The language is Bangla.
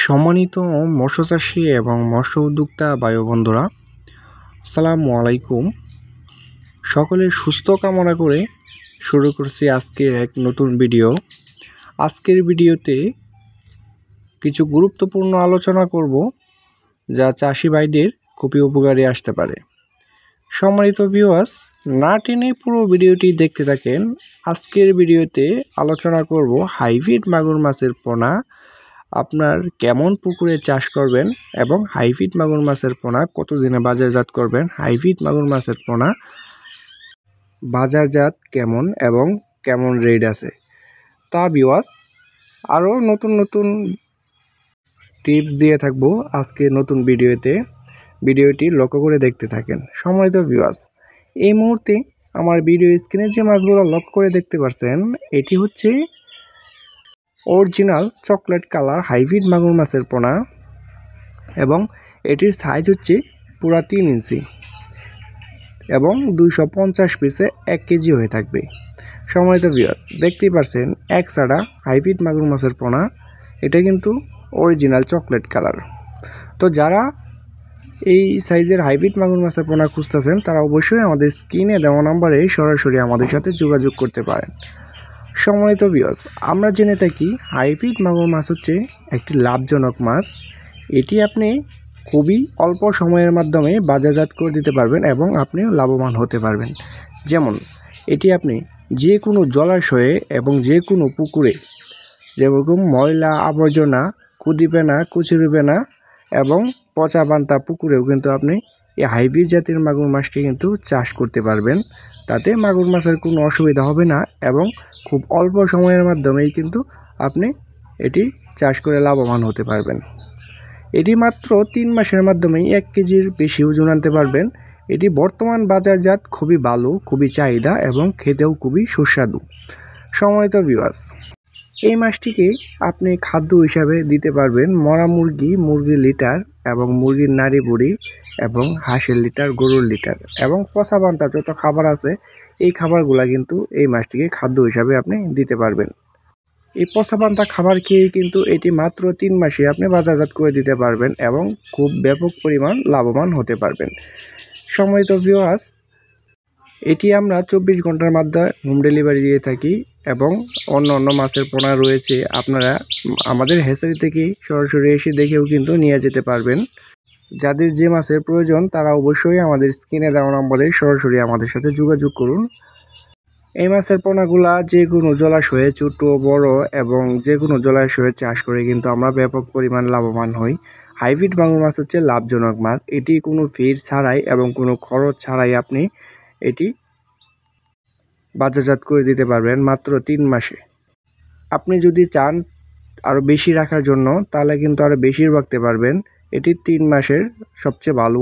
সম্মানিত মৎস্যচাষী এবং মৎস্য উদ্যোক্তা ভাই বন্ধুরা, আসসালামু আলাইকুম। সকলের সুস্থ কামনা করে শুরু করছি আজকের এক নতুন ভিডিও। আজকের ভিডিওতে কিছু গুরুত্বপূর্ণ আলোচনা করব যা চাষি ভাইদের খুবই উপকারী আসতে পারে। সম্মানিত ভিউয়ার্স, না টেনে পুরো ভিডিওটি দেখতে থাকেন। আজকের ভিডিওতে আলোচনা করব হাইব্রিড মাগুর মাছের পোনা আপনার কেমন পুকুরে চাষ করবেন এবং হাইব্রিড মাগুর মাছের পোনা কতদিনে বাজারজাত করবেন, হাইব্রিড মাগুর মাছের পোনা বাজারজাত কেমন এবং কেমন রেট আছে তা ভিউয়ার্স আরও নতুন টিপস দিয়ে থাকবো আজকে নতুন ভিডিওটি লক্ষ্য করে দেখতে থাকেন। সম্মানিত ভিউয়ার্স, এই মুহূর্তে আমার ভিডিও স্ক্রিনে যে মাছগুলো লক্ষ্য করে দেখতে পাচ্ছেন, এটি হচ্ছে অরিজিনাল চকলেট কালার হাইব্রিড মাগুর মাছের পোনা এবং এটির সাইজ হচ্ছে পুরা 3 ইঞ্চি এবং 250 পিসে 1 কেজি হয়ে থাকবে। সম্মানিত ভিউয়ার্স, দেখতেই পাচ্ছেন এক ছাড়া হাইব্রিড মাগুর মাছের পোনা, এটা কিন্তু অরিজিনাল চকলেট কালার। তো যারা এই সাইজের হাইব্রিড মাগুর মাছের পোনা খুঁজতেছেন তারা অবশ্যই আমাদের স্ক্রিনে দেওয়া নম্বরে সরাসরি আমাদের সাথে যোগাযোগ করতে পারেন। সম্মানিত ভিউয়ার্স, আমরা জেনে থাকি হাইব্রিড মাগুর মাছ হচ্ছে একটি লাভজনক মাছ। এটি আপনি খুবই অল্প সময়ের মাধ্যমে বাজারজাত করে দিতে পারবেন এবং আপনি লাভবান হতে পারবেন। যেমন এটি আপনি যে কোনো জলাশয়ে এবং যে কোনো পুকুরে, যেরকম ময়লা আবর্জনা, কুদিপেনা, কুচুরিপেনা এবং পচা বান্তা পুকুরেও কিন্তু আপনি এই হাইব্রিড জাতের মাগুর মাছটি কিন্তু চাষ করতে পারবেন। তাতে মাগুর মাছের কোনো অসুবিধা হবে না এবং খুব অল্প সময়ের মাধ্যমেই কিন্তু আপনি এটি চাষ করে লাভবান হতে পারবেন। এটি মাত্র 3 মাসের মাধ্যমেই 1 কেজির বেশি ওজন আনতে পারবেন। এটি বর্তমান বাজারজাত খুবই ভালো, খুবই চাহিদা এবং খেতেও খুবই সুস্বাদু। সম্মানিত ভিউয়ার্স, এই মাছটিকে আপনি খাদ্য হিসাবে দিতে পারবেন মরা মুরগি, মুরগির লিটার এবং মুরগির নাড়ি বুড়ি এবং হাঁসের লিটার, গরুর লিটার এবং পচা বান্তা যত খাবার আছে এই খাবারগুলা কিন্তু এই মাছটিকে খাদ্য হিসাবে আপনি দিতে পারবেন। এই পচা পান্তা খাবার খেয়ে কিন্তু এটি মাত্র 3 মাসে আপনি বাজারজাত করে দিতে পারবেন এবং খুব ব্যাপক পরিমাণ লাভবান হতে পারবেন। সম্মানিত ভিউয়ার্স, এটি আমরা 24 ঘন্টার মধ্যে হোম ডেলিভারি দিয়ে থাকি এবং অন্য মাছের পোনা রয়েছে, আপনারা আমাদের হ্যাচারি থেকে সরাসরি এসে দেখেও কিন্তু নিয়ে যেতে পারবেন। যাদের যে মাছের প্রয়োজন তারা অবশ্যই আমাদের স্ক্রিনে দেওয়া নম্বরে সরাসরি আমাদের সাথে যোগাযোগ করুন। এই মাছের পোনাগুলা যে কোনো জলাশয়ে, ছোট বড় এবং যে কোনো জলাশয়ে চাষ করে কিন্তু আমরা ব্যাপক পরিমাণ লাভবান হই। হাইব্রিড মাগুর মাছ হচ্ছে লাভজনক মাছ। এটি কোনো ফিড ছাড়াই এবং কোনো খরচ ছাড়াই আপনি এটি বাজারজাত করে দিতে পারবেন মাত্র 3 মাসে। আপনি যদি চান আরও বেশি রাখার জন্য তাহলে কিন্তু আরও বেশি রাখতে পারবেন। এটি 3 মাসের সবচেয়ে ভালো